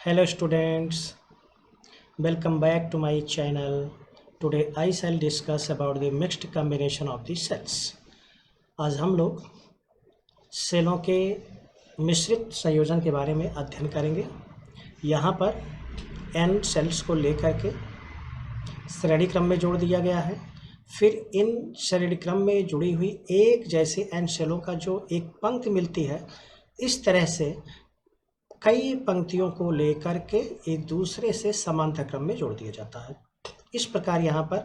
Hello students, welcome back to my channel. Today I shall discuss about the mixed combination of the cells. आज हम लोग सेलों के मिश्रित संयोजन के बारे में अध्ययन करेंगे। यहाँ पर n सेल्स को लेकर के श्रेणी क्रम में जोड़ दिया गया है। फिर इन श्रेणी क्रम में जुड़ी हुई एक जैसे n सेलों का जो एक पंक्ति मिलती है, इस तरह से कई पंक्तियों को लेकर के एक दूसरे से समांतर क्रम में जोड़ दिया जाता है। इस प्रकार यहाँ पर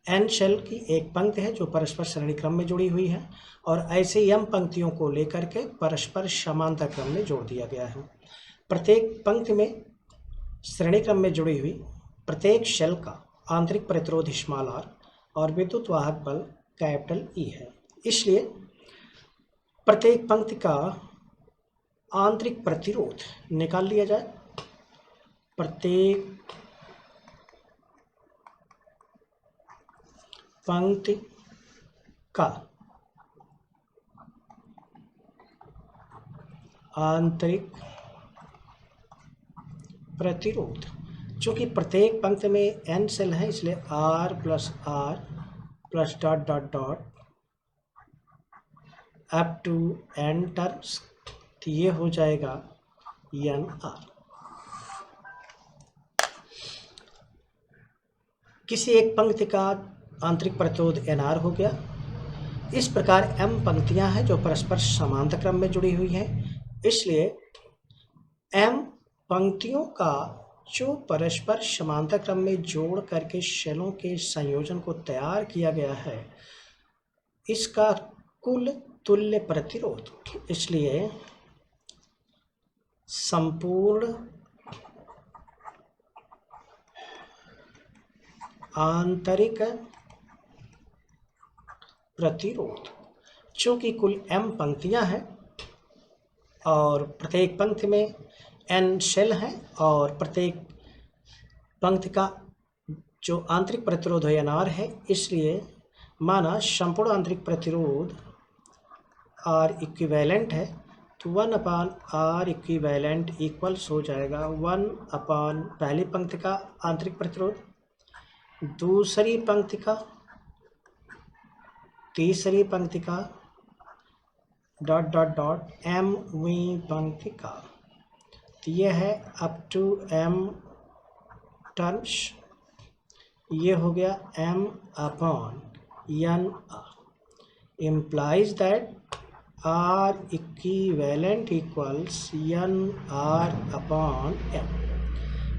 n सेल की एक पंक्ति है जो परस्पर श्रेणी क्रम में जुड़ी हुई है और ऐसे m पंक्तियों को लेकर के परस्पर समांतर क्रम में जोड़ दिया गया है। प्रत्येक पंक्ति में श्रेणी क्रम में जुड़ी हुई प्रत्येक सेल का आंतरिक प्रतिरोध स्मॉल r और विद्युत वाहक बल कैपिटल E है। इसलिए प्रत्येक पंक्ति का आंतरिक प्रतिरोध निकाल लिया जाए। प्रत्येक पंक्ति का आंतरिक प्रतिरोध, चूंकि प्रत्येक पंक्ति में n सेल है इसलिए r plus dot dot dot up to n terms, तो ये हो जाएगा NR। किसी एक पंक्ति का आंतरिक प्रतिरोध NR हो गया। इस प्रकार m पंक्तियां हैं जो परस्पर समांतर क्रम में जुड़ी हुई हैं, इसलिए m पंक्तियों का जो परस्पर समांतर क्रम में जोड़ करके सेलों के संयोजन को तैयार किया गया है, इसका कुल तुल्य प्रतिरोध, इसलिए संपूर्ण आंतरिक प्रतिरोध, चूंकि कुल m पंक्तियां हैं और प्रत्येक पंक्ति में n सेल हैं और प्रत्येक पंक्ति का जो आंतरिक प्रतिरोध है NR है, इसलिए माना संपूर्ण आंतरिक प्रतिरोध R इक्विवेलेंट है, तो 1/R इक्विवेलेंट इक्वल्स हो जाएगा 1/ पहली पंक्ति का आंतरिक प्रतिरोध, दूसरी पंक्ति का, तीसरी पंक्ति का, डॉट डॉट डॉट mवीं पंक्ति का, तो यह है अप टू m टर्म्स, ये हो गया m/n implies that R equivalent equals NR/m।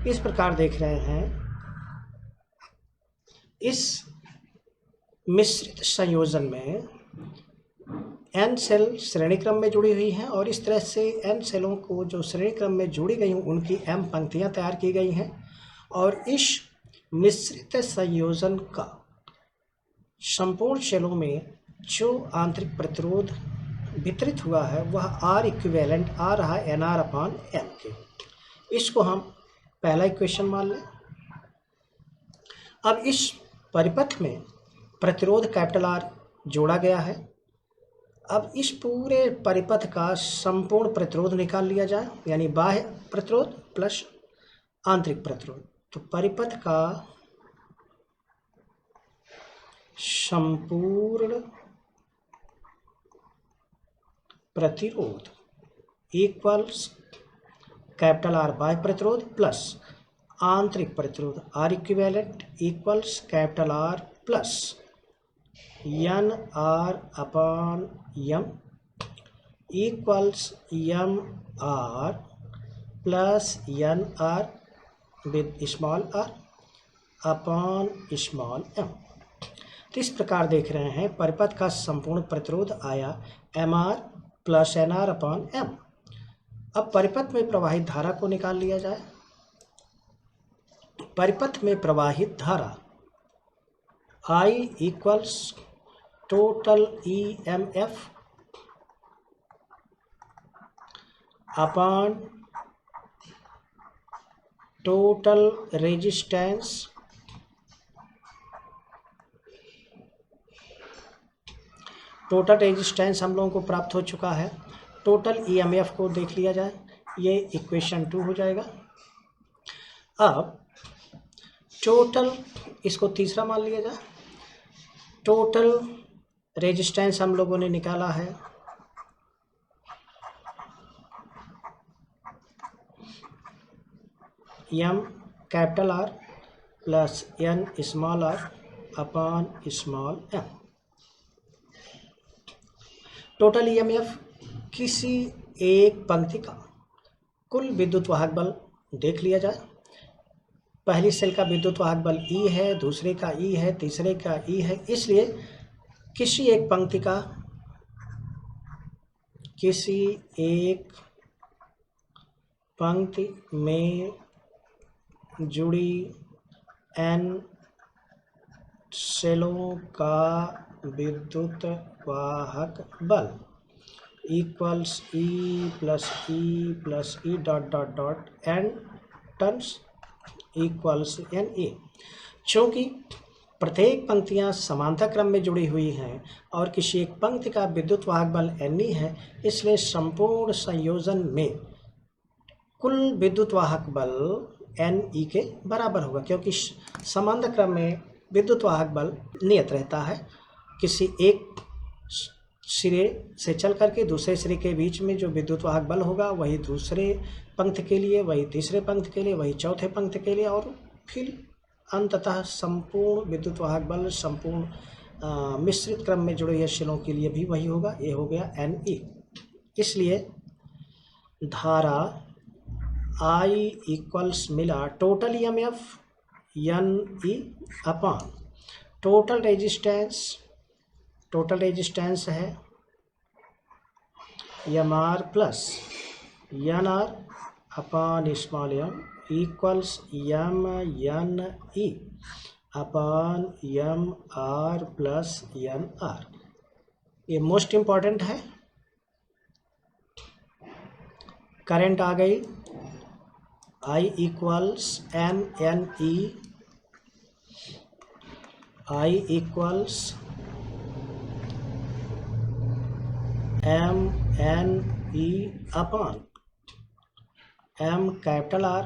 इस प्रकार देख रहे हैं, इस मिश्रित संयोजन में n सेल श्रेणी क्रम में जुड़ी हुई हैं और इस तरह से n सेलों को जो श्रेणी क्रम में जुड़ी गई हैं उनकी m पंक्तियां तैयार की गई हैं और इस मिश्रित संयोजन का संपूर्ण सेलों में जो आंतरिक प्रतिरोध वितरित हुआ है वह R इक्विवेलेंट आ रहा है NR/m के। इसको हम पहला इक्वेशन मान लें। अब इस परिपथ में प्रतिरोध कैपिटल R जोड़ा गया है। अब इस पूरे परिपथ का संपूर्ण प्रतिरोध निकाल लिया जाए, यानी बाह्य प्रतिरोध प्लस आंतरिक प्रतिरोध। तो परिपथ का संपूर्ण प्रतिरोध इक्वल्स कैपिटल R बाह्य प्रतिरोध प्लस आंतरिक प्रतिरोध R equivalent equals capital R plus NR/m equals MR plus NR with small r upon small m। तो इस प्रकार देख रहे हैं परिपथ का संपूर्ण प्रतिरोध आया MR प्लस NR/m। अब परिपथ में प्रवाहित धारा को निकाल लिया जाए। परिपथ में प्रवाहित धारा I equals total EMF upon total resistance total resistance हम लोगों को प्राप्त हो चुका है। टोटल EMF को देख लिया जाए, ये इक्वेशन 2 हो जाएगा। अब टोटल, इसको तीसरा मान लिया जाए, टोटल रेजिस्टेंस हम लोगों ने निकाला है M capital R plus N small R upon small M. Total EMF किसी एक पंक्ति का कुल विद्युत वाहक बल देख लिया जाए। पहली सेल का विद्युत वाहक बल E है, दूसरे का E है, तीसरे का E है, इसलिए किसी एक पंक्ति में जुड़ी n सेलों का विद्युत वाहक बल equals E plus E dot dot dot n turns equals NA। चूँकि प्रत्येक पंक्तियां समांतर क्रम में जुड़ी हुई हैं और किसी एक पंक्ति का विद्युत वाहक बल NE है, इसलिए संपूर्ण संयोजन में कुल विद्युत वाहक बल NE के बराबर होगा, क्योंकि समांतर क्रम में विद्युत वाहक बल नियत रहता है। किसी एक सिरे से चल करके दूसरे सिरे के बीच में जो विद्युत वाहक बल होगा वही दूसरे पंक्ति के लिए, वही तीसरे पंक्ति के लिए, वही चौथे पंक्ति के लिए, और फिर अंततः संपूर्ण विद्युत वाहक बल संपूर्ण मिश्रित क्रम में जुड़े हुए सेलों के लिए भी वही होगा। ये हो गया NE। इसलिए धारा I इक्वल्स मिला total EMF NE upon total resistance है MR plus NR upon small m equals MNE upon MR plus NR। ये मोस्ट इम्पॉर्टेंट है। करंट आ गई I equals MNE, I equals MNE upon M capital R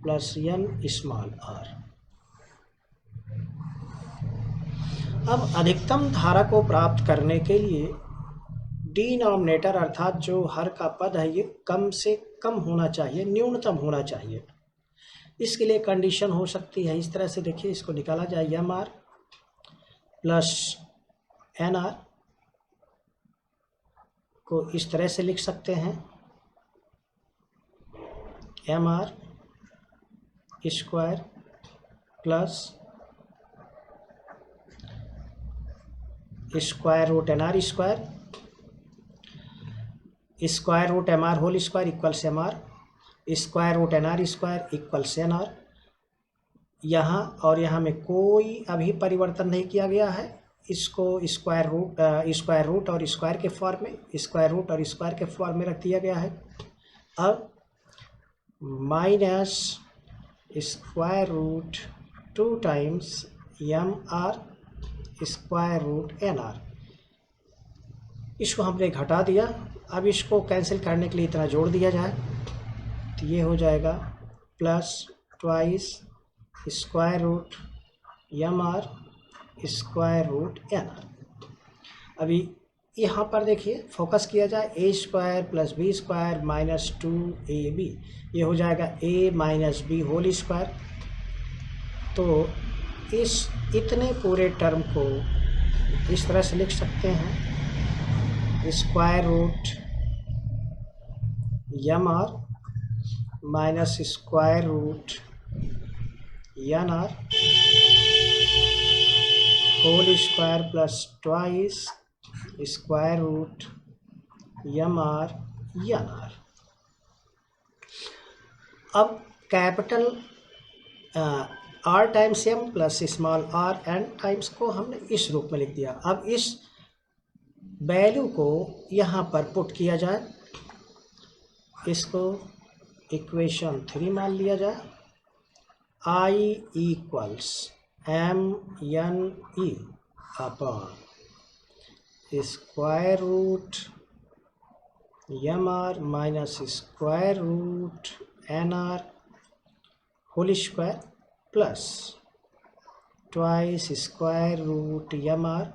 plus N small r। अब अधिकतम धारा को प्राप्त करने के लिए डिनोमिनेटर अर्थात जो हर का पद है ये कम से कम होना चाहिए, न्यूनतम होना चाहिए। इसके लिए कंडीशन हो सकती है इस तरह से, देखिए इसको निकाला जाए MR प्लस NR को इस तरह से लिख सकते हैं MR square plus square root NR square, square root MR whole square equals MR, square root NR square equals NR। यहाँ और यहाँ में कोई अभी परिवर्तन नहीं किया गया है। इसको स्क्वायर रूट और स्क्वायर के फॉर्म में, स्क्वायर रूट और स्क्वायर के फॉर्म में रख दिया गया है। अब minus square root 2 times MR square root NR, इसको हमने घटा दिया। अब इसको कैंसिल करने के लिए इतना जोड़ दिया जाए तो ये हो जाएगा plus twice square root MR square root NR। अभी यहाँ पर देखिए फोकस किया जाए, A square plus B square minus 2AB, ये हो जाएगा A minus B whole square. तो इस इतने पूरे टर्म को इस तरह से लिख सकते हैं, square root MR minus square root NR whole square plus twice square root MR NR। अब capital R times M plus small r n times को हमने इस रूप में लिख दिया। अब इस वैल्यू को यहाँ पर पुट किया जाए, इसको इक्वेशन 3 मान लिया जाए। I equals MNE upon square root MR minus square root NR whole square plus twice square root M R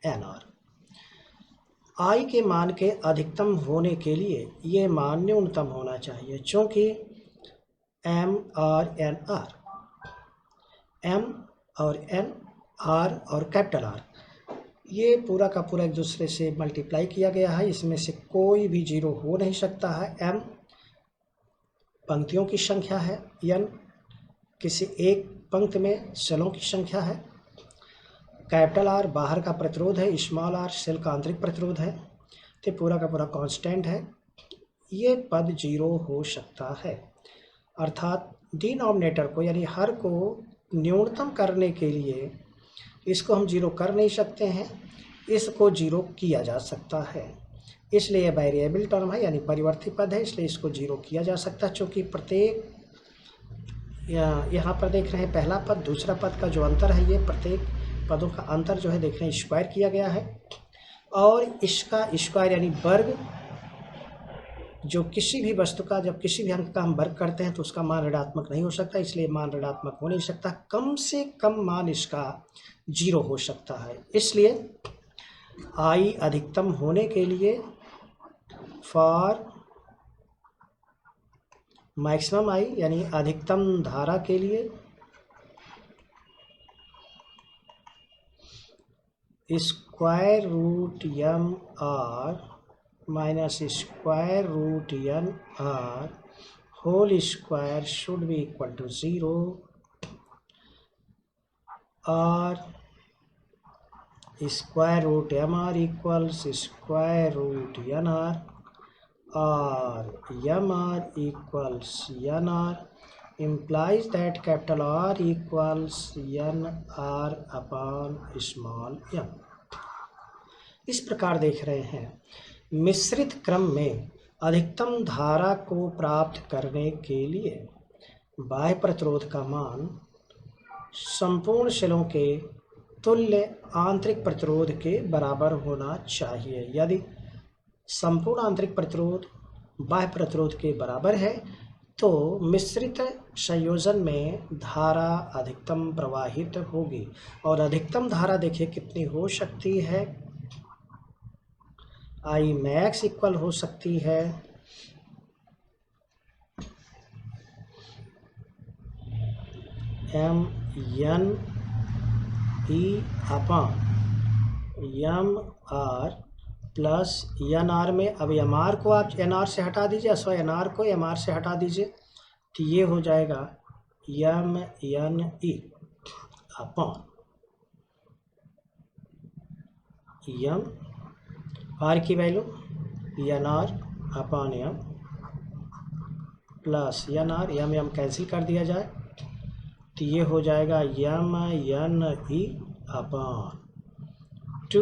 N R. I के मान के अधिकतम होने के लिए ये मान न्यूनतम होना चाहिए, चूँकि एम और एन आर, एम और एन, आर और कैपिटल आर, ये पूरा का पूरा एक दूसरे से मल्टीप्लाई किया गया है। इसमें से कोई भी जीरो हो नहीं सकता है। एम पंक्तियों की संख्या है, एन किसी एक पंक्ति में सेलों की संख्या है, कैपिटल आर बाहर का प्रतिरोध है, स्मॉल आर सेल का आंतरिक प्रतिरोध है, तो पूरा का पूरा कांस्टेंट है। ये पद जीरो हो सकता है, अर्थात डिनोमिनेटर को यानी हर को न्यूनतम करने के लिए इसको हम जीरो कर नहीं सकते हैं, इसको जीरो किया जा सकता है। इसलिए यह वेरिएबल टर्म है यानी परिवर्ती पद है, इसलिए इसको जीरो किया जा सकता है। चूँकि प्रत्येक यहाँ पर देख रहे हैं पहला पद दूसरा पद का जो अंतर है, ये प्रत्येक पदों का अंतर जो है देख रहे हैं स्क्वायर किया गया है, और इसका स्क्वायर यानी वर्ग, जो किसी भी वस्तु का जब किसी भी अंक का हम वर्ग करते हैं तो उसका मान ऋणात्मक नहीं हो सकता, इसलिए मान ऋणात्मक हो नहीं सकता। कम से कम मान इसका जीरो हो सकता है। इसलिए आई अधिकतम होने के लिए, फॉर मैक्सिमम आई यानी अधिकतम धारा के लिए, square root M R minus square root N R whole square should be equal to 0, और square root M R equals square root N R, और M R equals N R implies that capital R equals n r upon small m। इस प्रकार देख रहे हैं, मिश्रित क्रम में अधिकतम धारा को प्राप्त करने के लिए बाह्य प्रतिरोध का मान संपूर्ण सेलों के तुल्य आंतरिक प्रतिरोध के बराबर होना चाहिए। यदि संपूर्ण आंतरिक प्रतिरोध बाह्य प्रतिरोध के बराबर है तो मिश्रित संयोजन में धारा अधिकतम प्रवाहित होगी। और अधिकतम धारा देखिए कितनी हो सकती है, आई मैक्स इक्वल हो सकती है M N E upon M R plus N R में, अब एम आर को आप एन आर से हटा दीजिए, अथवा एन आर को एम आर से हटा दीजिए, तो ये हो जाएगा M N E upon M R की value N R upon M plus N R, M M cancel कर दिया जाए तो ये हो जाएगा M N E upon 2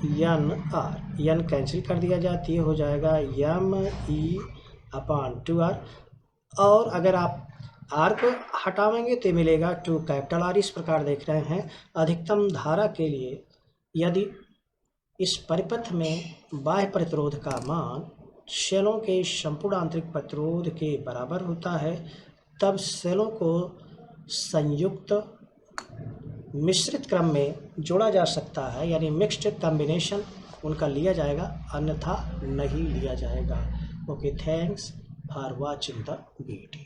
N R, N cancel कर दिया जाए तो ये हो जाएगा एम ई अपॉन 2 आर, और अगर आप आर को हटावेंगे तो मिलेगा 2 कैपिटल आर। इस प्रकार देख रहे हैं अधिकतम धारा के लिए यदि इस परिपथ में बाह्य प्रतिरोध का मान सेलों के संपूर्ण आंतरिक प्रतिरोध के बराबर होता है, तब सेलों को संयुक्त मिश्रित क्रम में जोड़ा जा सकता है, यानी मिक्स्ड कॉम्बिनेशन उनका लिया जाएगा, अन्यथा नहीं लिया जाएगा। Okay, thanks for watching the video.